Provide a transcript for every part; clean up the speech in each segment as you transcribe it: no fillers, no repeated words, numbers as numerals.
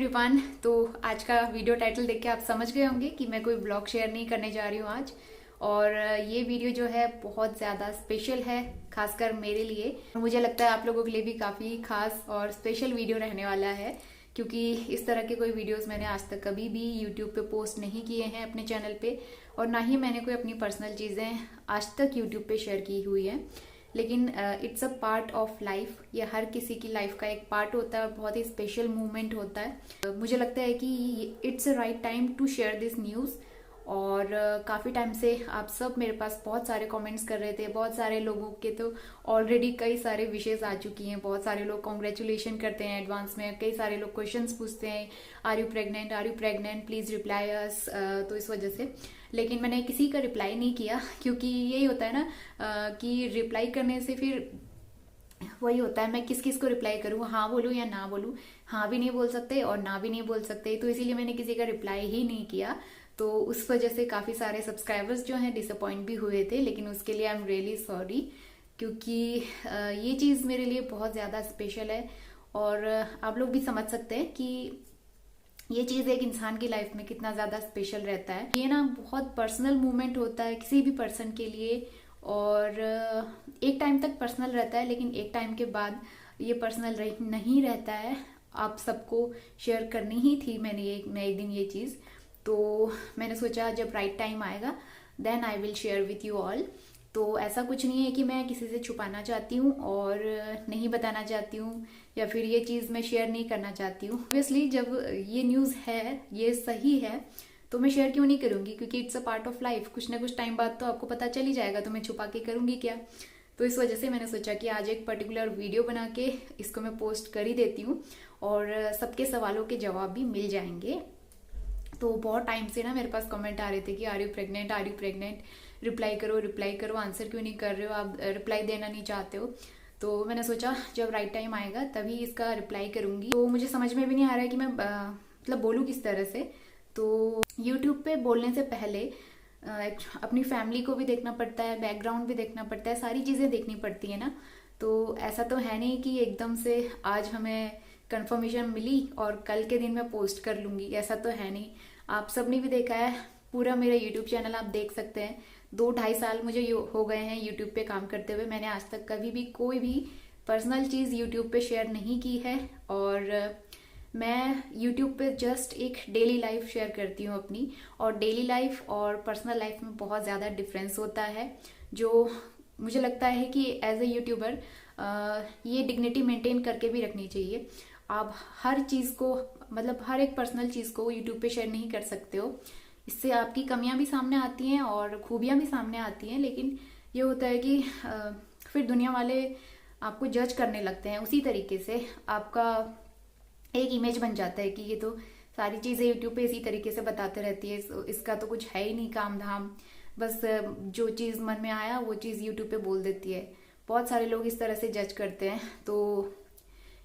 Everyone. तो आज का वीडियो टाइटल देख के आप समझ गए होंगे कि मैं कोई ब्लॉग शेयर नहीं करने जा रही हूँ आज। और ये वीडियो जो है बहुत ज़्यादा स्पेशल है, खासकर मेरे लिए। मुझे लगता है आप लोगों के लिए भी काफ़ी खास और स्पेशल वीडियो रहने वाला है, क्योंकि इस तरह के कोई वीडियोस मैंने आज तक कभी भी यूट्यूब पे पोस्ट नहीं किए हैं अपने चैनल पे, और ना ही मैंने कोई अपनी पर्सनल चीज़ें आज तक यूट्यूब पे शेयर की हुई है। लेकिन it's a part of life, ये हर किसी की लाइफ का एक पार्ट होता है और बहुत ही स्पेशल मोमेंट होता है। मुझे लगता है कि it's a right time to share this news. और काफ़ी टाइम से आप सब मेरे पास बहुत सारे कमेंट्स कर रहे थे, बहुत सारे लोगों के तो ऑलरेडी कई सारे विशेष आ चुकी हैं, बहुत सारे लोग कॉन्ग्रेचुलेशन करते हैं एडवांस में, कई सारे लोग क्वेश्चंस पूछते हैं, are you pregnant, please reply us. तो इस वजह से लेकिन मैंने किसी का रिप्लाई नहीं किया, क्योंकि यही होता है ना कि रिप्लाई करने से फिर वही होता है, मैं किस किस को रिप्लाई करूँ, हाँ बोलूँ या ना बोलूँ। हाँ भी नहीं बोल सकते और ना भी नहीं बोल सकते, तो इसीलिए मैंने किसी का रिप्लाई ही नहीं किया। तो उस वजह से काफ़ी सारे सब्सक्राइबर्स जो हैं डिसअपॉइंट भी हुए थे, लेकिन उसके लिए आई एम रियली सॉरी, क्योंकि ये चीज़ मेरे लिए बहुत ज़्यादा स्पेशल है। और आप लोग भी समझ सकते हैं कि ये चीज़ एक इंसान की लाइफ में कितना ज़्यादा स्पेशल रहता है। ये ना बहुत पर्सनल मोमेंट होता है किसी भी पर्सन के लिए, और एक टाइम तक पर्सनल रहता है, लेकिन एक टाइम के बाद ये पर्सनल नहीं रहता है। आप सबको शेयर करनी ही थी मैंने एक दिन ये चीज़। तो मैंने सोचा जब राइट टाइम आएगा then I will share with you all. तो ऐसा कुछ नहीं है कि मैं किसी से छुपाना चाहती हूँ और नहीं बताना चाहती हूँ, या फिर ये चीज़ मैं शेयर नहीं करना चाहती हूँ। ऑब्वियसली जब ये न्यूज़ है, ये सही है, तो मैं शेयर क्यों नहीं करूँगी, क्योंकि it's a part of life. कुछ ना कुछ टाइम बाद तो आपको पता चल ही जाएगा, तो मैं छुपा के करूँगी क्या। तो इस वजह से मैंने सोचा कि आज एक पर्टिकुलर वीडियो बना के इसको मैं पोस्ट कर ही देती हूँ, और सबके सवालों के जवाब भी मिल जाएंगे। तो बहुत टाइम से ना मेरे पास कमेंट आ रहे थे कि आर यू प्रेग्नेंट, रिप्लाई करो, आंसर क्यों नहीं कर रहे हो, आप रिप्लाई देना नहीं चाहते हो। तो मैंने सोचा जब राइट टाइम आएगा तभी इसका रिप्लाई करूंगी। तो मुझे समझ में भी नहीं आ रहा है कि मैं मतलब बोलूँ किस तरह से। तो यूट्यूब पे बोलने से पहले अपनी फैमिली को भी देखना पड़ता है, बैकग्राउंड भी देखना पड़ता है, सारी चीज़ें देखनी पड़ती है ना। तो ऐसा तो है नहीं कि एकदम से आज हमें कंफर्मेशन मिली और कल के दिन मैं पोस्ट कर लूँगी, ऐसा तो है नहीं। आप सब ने भी देखा है, पूरा मेरा यूट्यूब चैनल आप देख सकते हैं। 2-2.5 साल मुझे हो गए हैं यूट्यूब पे काम करते हुए। मैंने आज तक कभी भी कोई भी पर्सनल चीज़ यूट्यूब पे शेयर नहीं की है, और मैं यूट्यूब पे जस्ट एक डेली लाइफ शेयर करती हूँ अपनी। और डेली लाइफ और पर्सनल लाइफ में बहुत ज़्यादा डिफरेंस होता है, जो मुझे लगता है कि एज ए यूट्यूबर ये डिग्निटी मेंटेन करके भी रखनी चाहिए। आप हर चीज़ को, मतलब हर एक पर्सनल चीज़ को यूट्यूब पे शेयर नहीं कर सकते हो। इससे आपकी कमियां भी सामने आती हैं और खूबियां भी सामने आती हैं, लेकिन ये होता है कि फिर दुनिया वाले आपको जज करने लगते हैं। उसी तरीके से आपका एक इमेज बन जाता है कि ये तो सारी चीज़ें यूट्यूब पे इसी तरीके से बताते रहती है, इसका तो कुछ है ही नहीं काम धाम, बस जो चीज़ मन में आया वो चीज़ यूट्यूब पे बोल देती है। बहुत सारे लोग इस तरह से जज करते हैं। तो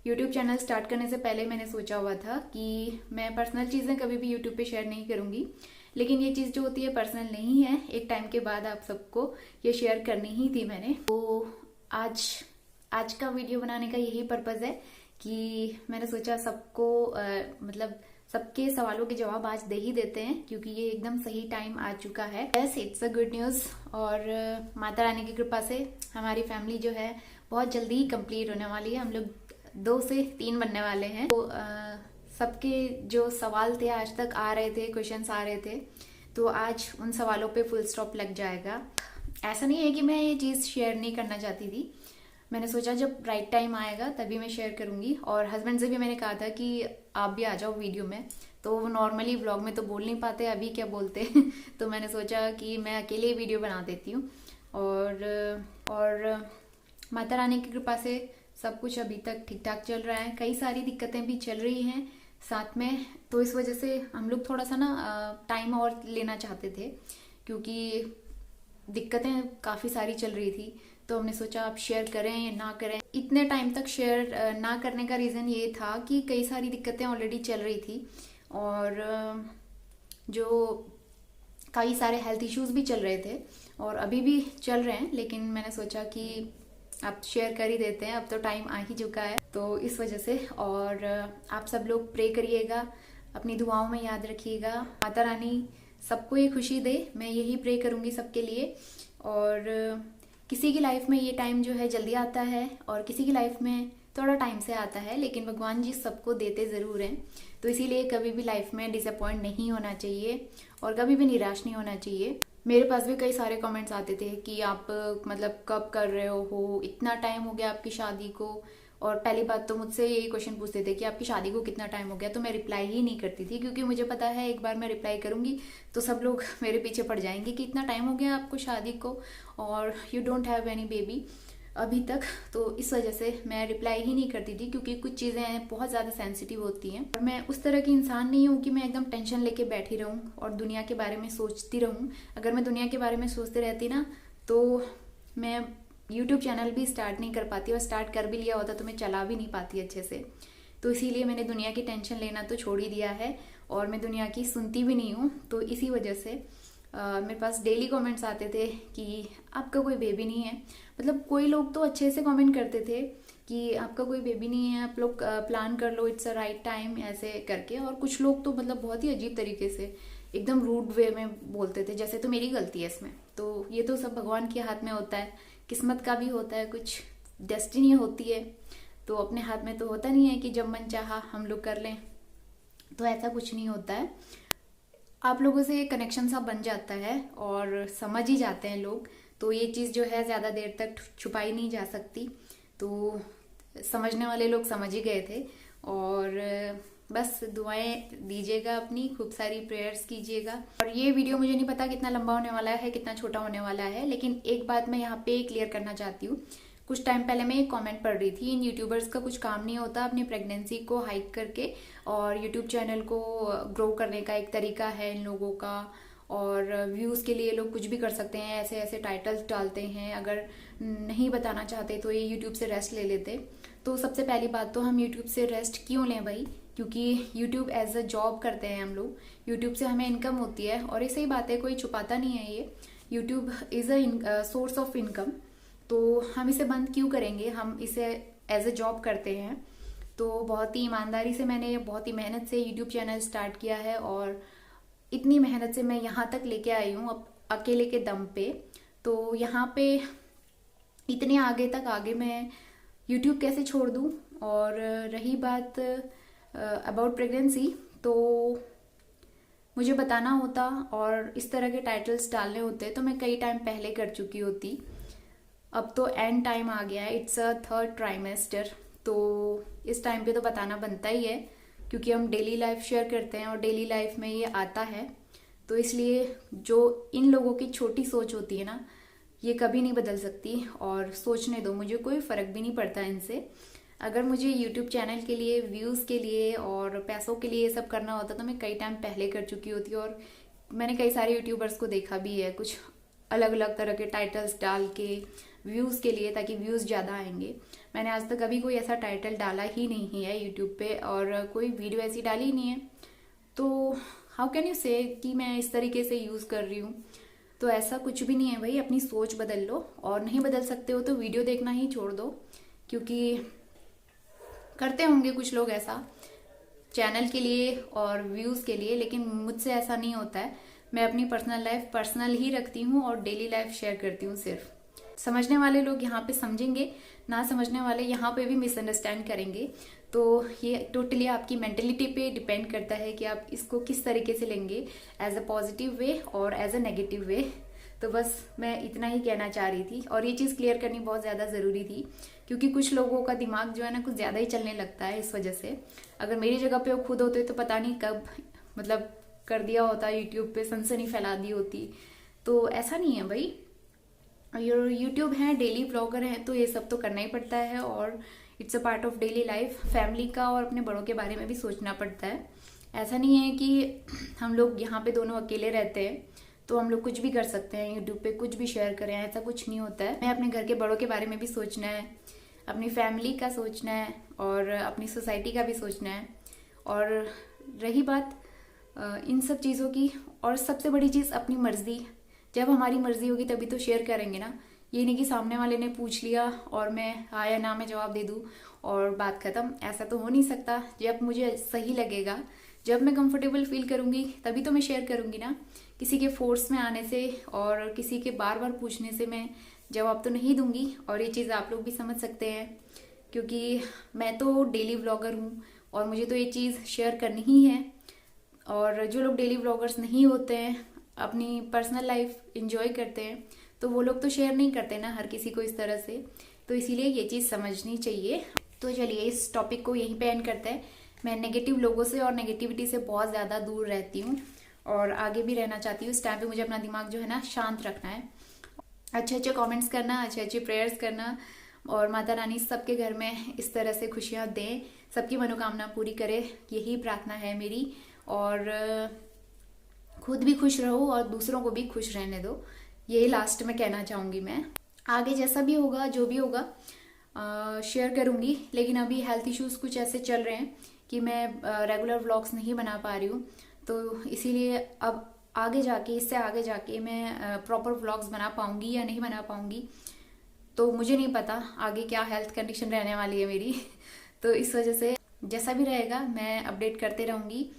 यूट्यूब चैनल स्टार्ट करने से पहले मैंने सोचा हुआ था कि मैं पर्सनल चीज़ें कभी भी यूट्यूब पे शेयर नहीं करूँगी, लेकिन ये चीज़ जो होती है पर्सनल नहीं है, एक टाइम के बाद आप सबको ये शेयर करनी ही थी मैंने। तो आज का वीडियो बनाने का यही पर्पज़ है कि मैंने सोचा सबको मतलब सबके सवालों के जवाब आज दे ही देते हैं, क्योंकि ये एकदम सही टाइम आ चुका है। Yes, it's a good news. और माता रानी की कृपा से हमारी फैमिली जो है बहुत जल्दी ही कंप्लीट होने वाली है। हम लोग 2 से 3 बनने वाले हैं। तो सबके जो सवाल थे आज तक आ रहे थे, क्वेश्चंस आ रहे थे, तो आज उन सवालों पे फुल स्टॉप लग जाएगा। ऐसा नहीं है कि मैं ये चीज़ शेयर नहीं करना चाहती थी, मैंने सोचा जब राइट टाइम आएगा तभी मैं शेयर करूंगी। और हस्बैंड से भी मैंने कहा था कि आप भी आ जाओ वीडियो में, तो वो नॉर्मली व्लॉग में तो बोल नहीं पाते, अभी क्या बोलते तो मैंने सोचा कि मैं अकेले ही वीडियो बना देती हूँ। और माता रानी की कृपा से सब कुछ अभी तक ठीक ठाक चल रहा है। कई सारी दिक्कतें भी चल रही हैं साथ में, तो इस वजह से हम लोग थोड़ा सा ना टाइम और लेना चाहते थे, क्योंकि दिक्कतें काफ़ी सारी चल रही थी। तो हमने सोचा आप शेयर करें या ना करें। इतने टाइम तक शेयर ना करने का रीज़न ये था कि कई सारी दिक्कतें ऑलरेडी चल रही थी, और जो कई सारे हेल्थ इश्यूज भी चल रहे थे और अभी भी चल रहे हैं। लेकिन मैंने सोचा कि आप शेयर कर ही देते हैं, अब तो टाइम आ ही चुका है तो इस वजह से। और आप सब लोग प्रे करिएगा, अपनी दुआओं में याद रखिएगा, माता रानी सबको ये खुशी दे, मैं यही प्रे करूंगी सबके लिए। और किसी की लाइफ में ये टाइम जो है जल्दी आता है और किसी की लाइफ में थोड़ा टाइम से आता है, लेकिन भगवान जी सबको देते ज़रूर हैं। तो इसीलिए कभी भी लाइफ में डिसअपॉइंट नहीं होना चाहिए और कभी भी निराश नहीं होना चाहिए। मेरे पास भी कई सारे कमेंट्स आते थे कि आप मतलब कब कर रहे हो, इतना टाइम हो गया आपकी शादी को। और पहली बात तो मुझसे यही क्वेश्चन पूछते थे कि आपकी शादी को कितना टाइम हो गया, तो मैं रिप्लाई ही नहीं करती थी, क्योंकि मुझे पता है एक बार मैं रिप्लाई करूंगी तो सब लोग मेरे पीछे पड़ जाएंगे कि इतना टाइम हो गया आपको शादी को और you don't have any baby अभी तक। तो इस वजह से मैं रिप्लाई ही नहीं करती थी, क्योंकि कुछ चीज़ें बहुत ज़्यादा सेंसिटिव होती हैं और मैं उस तरह की इंसान नहीं हूँ कि मैं एकदम टेंशन लेके बैठी रहूँ और दुनिया के बारे में सोचती रहूँ। अगर मैं दुनिया के बारे में सोचती रहती ना तो मैं यूट्यूब चैनल भी स्टार्ट नहीं कर पाती, और स्टार्ट कर भी लिया होता तो मैं चला भी नहीं पाती अच्छे से। तो इसीलिए मैंने दुनिया की टेंशन लेना तो छोड़ ही दिया है और मैं दुनिया की सुनती भी नहीं हूँ। तो इसी वजह से मेरे पास डेली कमेंट्स आते थे कि आपका कोई बेबी नहीं है। मतलब कोई लोग तो अच्छे से कमेंट करते थे कि आपका कोई बेबी नहीं है, आप लोग प्लान कर लो, इट्स अ राइट टाइम, ऐसे करके। और कुछ लोग तो मतलब बहुत ही अजीब तरीके से एकदम रूड वे में बोलते थे, जैसे तो मेरी गलती है इसमें। तो ये तो सब भगवान के हाथ में होता है, किस्मत का भी होता है, कुछ डेस्टिनी होती है, तो अपने हाथ में तो होता नहीं है कि जब मन चाहा हम लोग कर लें। तो ऐसा कुछ नहीं होता है, आप लोगों से कनेक्शन सा बन जाता है और समझ ही जाते हैं लोग। तो ये चीज़ जो है ज़्यादा देर तक छुपाई नहीं जा सकती। तो समझने वाले लोग समझ ही गए थे। और बस दुआएं दीजिएगा, अपनी खूब सारी प्रेयर्स कीजिएगा। और ये वीडियो मुझे नहीं पता कितना लंबा होने वाला है, कितना छोटा होने वाला है, लेकिन एक बात मैं यहाँ पे क्लियर करना चाहती हूँ। कुछ टाइम पहले मैं एक कमेंट पढ़ रही थी, इन यूट्यूबर्स का कुछ काम नहीं होता अपनी प्रेगनेंसी को हाइड करके, और यूट्यूब चैनल को ग्रो करने का एक तरीका है इन लोगों का, और व्यूज़ के लिए लोग कुछ भी कर सकते हैं, ऐसे ऐसे टाइटल्स डालते हैं। अगर नहीं बताना चाहते तो ये यूट्यूब से रेस्ट ले लेते। तो सबसे पहली बात तो हम यूट्यूब से रेस्ट क्यों लें भाई, क्योंकि यूट्यूब एज अ जॉब करते हैं हम लोग, यूट्यूब से हमें इनकम होती है। और ये सही बात है, कोई छुपाता नहीं है, ये YouTube is a source of income. तो हम इसे बंद क्यों करेंगे, हम इसे एज अ जॉब करते हैं। तो बहुत ही ईमानदारी से मैंने बहुत ही मेहनत से यूट्यूब चैनल स्टार्ट किया है और इतनी मेहनत से मैं यहाँ तक लेके आई हूँ अब अकेले के दम पे। तो यहाँ पे इतने आगे तक आगे मैं यूट्यूब कैसे छोड़ दूँ। और रही बात अबाउट प्रेगनेंसी, तो मुझे बताना होता और इस तरह के टाइटल्स डालने होते तो मैं कई टाइम पहले कर चुकी होती। अब तो एंड टाइम आ गया है, इट्स अ 3rd ट्राइमेस्टर। तो इस टाइम पे तो बताना बनता ही है, क्योंकि हम डेली लाइफ शेयर करते हैं और डेली लाइफ में ये आता है। तो इसलिए जो इन लोगों की छोटी सोच होती है ना, ये कभी नहीं बदल सकती। और सोचने दो, मुझे कोई फ़र्क भी नहीं पड़ता इनसे। अगर मुझे यूट्यूब चैनल के लिए, व्यूज़ के लिए और पैसों के लिए ये सब करना होता तो मैं कई टाइम पहले कर चुकी होती। और मैंने कई सारे यूट्यूबर्स को देखा भी है, कुछ अलग अलग तरह के टाइटल्स डाल के व्यूज़ के लिए, ताकि व्यूज़ ज़्यादा आएंगे। मैंने आज तक कभी कोई ऐसा टाइटल डाला ही नहीं है यूट्यूब पे, और कोई वीडियो ऐसी डाली ही नहीं है। तो हाउ कैन यू से कि मैं इस तरीके से यूज़ कर रही हूँ। तो ऐसा कुछ भी नहीं है भाई, अपनी सोच बदल लो। और नहीं बदल सकते हो तो वीडियो देखना ही छोड़ दो, क्योंकि करते होंगे कुछ लोग ऐसा चैनल के लिए और व्यूज़ के लिए, लेकिन मुझसे ऐसा नहीं होता है। मैं अपनी पर्सनल लाइफ पर्सनल ही रखती हूँ और डेली लाइफ शेयर करती हूँ सिर्फ। समझने वाले लोग यहाँ पे समझेंगे, ना समझने वाले यहाँ पे भी मिसअंडरस्टैंड करेंगे। तो ये टोटली आपकी मेंटेलिटी पे डिपेंड करता है कि आप इसको किस तरीके से लेंगे, एज अ पॉजिटिव वे और एज अ नेगेटिव वे। तो बस मैं इतना ही कहना चाह रही थी, और ये चीज़ क्लियर करनी बहुत ज़्यादा ज़रूरी थी, क्योंकि कुछ लोगों का दिमाग जो है ना कुछ ज़्यादा ही चलने लगता है इस वजह से। अगर मेरी जगह पे वो खुद होते तो पता नहीं कब मतलब कर दिया होता, यूट्यूब पे सनसनी फैला दी होती। तो ऐसा नहीं है भाई, यूट्यूब है, डेली ब्लॉगर हैं, तो ये सब तो करना ही पड़ता है। और it's a part of daily life. Family का और अपने बड़ों के बारे में भी सोचना पड़ता है। ऐसा नहीं है कि हम लोग यहाँ पे दोनों अकेले रहते हैं तो हम लोग कुछ भी कर सकते हैं, यूट्यूब पे कुछ भी शेयर करें, ऐसा कुछ नहीं होता है। मैं अपने घर के बड़ों के बारे में भी सोचना है, अपनी फैमिली का सोचना है और अपनी सोसाइटी का भी सोचना है। और रही बात इन सब चीज़ों की, और सबसे बड़ी चीज़ अपनी मर्जी। जब हमारी मर्जी होगी तभी तो शेयर करेंगे ना। ये नहीं कि सामने वाले ने पूछ लिया और मैं हाँ या ना में जवाब दे दूँ और बात खत्म। ऐसा तो हो नहीं सकता। जब मुझे सही लगेगा, जब मैं कंफर्टेबल फील करूँगी तभी तो मैं शेयर करूँगी ना। किसी के फोर्स में आने से और किसी के बार बार पूछने से मैं जवाब तो नहीं दूंगी। और ये चीज़ आप लोग भी समझ सकते हैं, क्योंकि मैं तो डेली व्लॉगर हूँ और मुझे तो ये चीज़ शेयर करनी ही है। और जो लोग डेली व्लॉगर्स नहीं होते हैं, अपनी पर्सनल लाइफ इंजॉय करते हैं, तो वो लोग तो शेयर नहीं करते ना हर किसी को इस तरह से। तो इसीलिए ये चीज़ समझनी चाहिए। तो चलिए इस टॉपिक को यहीं पे एंड करते हैं। मैं नेगेटिव लोगों से और नेगेटिविटी से बहुत ज़्यादा दूर रहती हूँ और आगे भी रहना चाहती हूँ। इस टाइम पे मुझे अपना दिमाग जो है ना शांत रखना है। अच्छे अच्छे कमेंट्स करना, अच्छे अच्छे प्रेयर्स करना, और माता रानी सबके घर में इस तरह से खुशियाँ दें, सबकी मनोकामना पूरी करे, यही प्रार्थना है मेरी। और खुद भी खुश रहो और दूसरों को भी खुश रहने दो, यही लास्ट में कहना चाहूँगी मैं। आगे जैसा भी होगा, जो भी होगा शेयर करूँगी। लेकिन अभी हेल्थ इश्यूज़ कुछ ऐसे चल रहे हैं कि मैं रेगुलर व्लॉग्स नहीं बना पा रही हूँ। तो इसीलिए अब आगे जाके, इससे आगे जाके मैं प्रॉपर व्लॉग्स बना पाऊँगी या नहीं बना पाऊँगी तो मुझे नहीं पता आगे क्या हेल्थ कंडीशन रहने वाली है मेरी। तो इस वजह से जैसा भी रहेगा मैं अपडेट करते रहूँगी।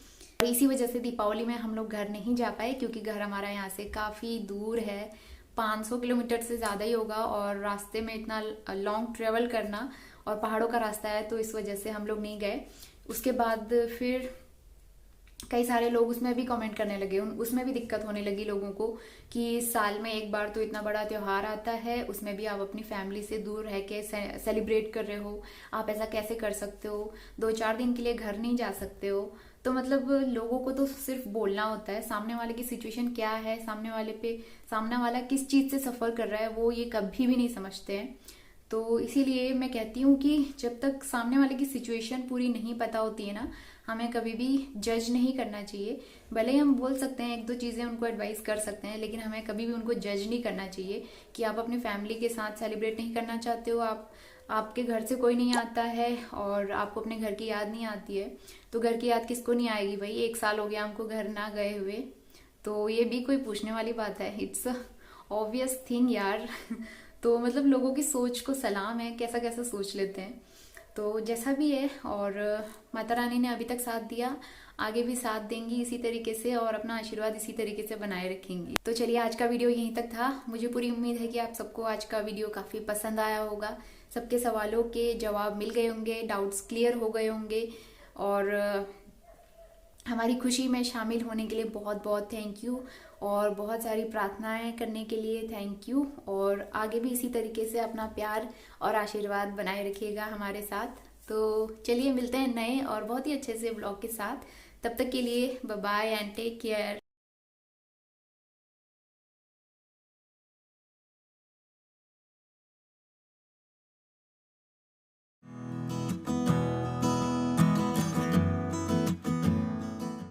और इसी वजह से दीपावली में हम लोग घर नहीं जा पाए, क्योंकि घर हमारा यहाँ से काफ़ी दूर है, 500 किलोमीटर से ज़्यादा ही होगा। और रास्ते में इतना लॉन्ग ट्रेवल करना, और पहाड़ों का रास्ता है, तो इस वजह से हम लोग नहीं गए। उसके बाद फिर कई सारे लोग उसमें भी कमेंट करने लगे, उसमें भी दिक्कत होने लगी लोगों को कि साल में एक बार तो इतना बड़ा त्योहार आता है, उसमें भी आप अपनी फैमिली से दूर रह के सेलिब्रेट कर रहे हो, आप ऐसा कैसे कर सकते हो, 2-4 दिन के लिए घर नहीं जा सकते हो। तो मतलब लोगों को तो सिर्फ बोलना होता है, सामने वाले की सिचुएशन क्या है, सामने वाला किस चीज़ से सफ़र कर रहा है, वो ये कभी भी नहीं समझते हैं। तो इसीलिए मैं कहती हूँ कि जब तक सामने वाले की सिचुएशन पूरी नहीं पता होती है ना, हमें कभी भी जज नहीं करना चाहिए। भले ही हम बोल सकते हैं, 1-2 चीज़ें उनको एडवाइस कर सकते हैं, लेकिन हमें कभी भी उनको जज नहीं करना चाहिए कि आप अपनी फैमिली के साथ सेलिब्रेट नहीं करना चाहते हो, आपके घर से कोई नहीं आता है और आपको अपने घर की याद नहीं आती है। तो घर की याद किसको नहीं आएगी भाई, 1 साल हो गया हमको घर ना गए हुए, तो ये भी कोई पूछने वाली बात है? इट्स ऑब्वियस थिंग यार। तो मतलब लोगों की सोच को सलाम है, कैसा कैसा सोच लेते हैं। तो जैसा भी है, और माता रानी ने अभी तक साथ दिया, आगे भी साथ देंगी इसी तरीके से, और अपना आशीर्वाद इसी तरीके से बनाए रखेंगी। तो चलिए आज का वीडियो यहीं तक था। मुझे पूरी उम्मीद है कि आप सबको आज का वीडियो काफ़ी पसंद आया होगा, सबके सवालों के जवाब मिल गए होंगे, डाउट्स क्लियर हो गए होंगे, और हमारी खुशी में शामिल होने के लिए बहुत बहुत थैंक यू, और बहुत सारी प्रार्थनाएं करने के लिए थैंक यू। और आगे भी इसी तरीके से अपना प्यार और आशीर्वाद बनाए रखिएगा हमारे साथ। तो चलिए मिलते हैं नए और बहुत ही अच्छे से ब्लॉग के साथ। तब तक के लिए bye bye and take care.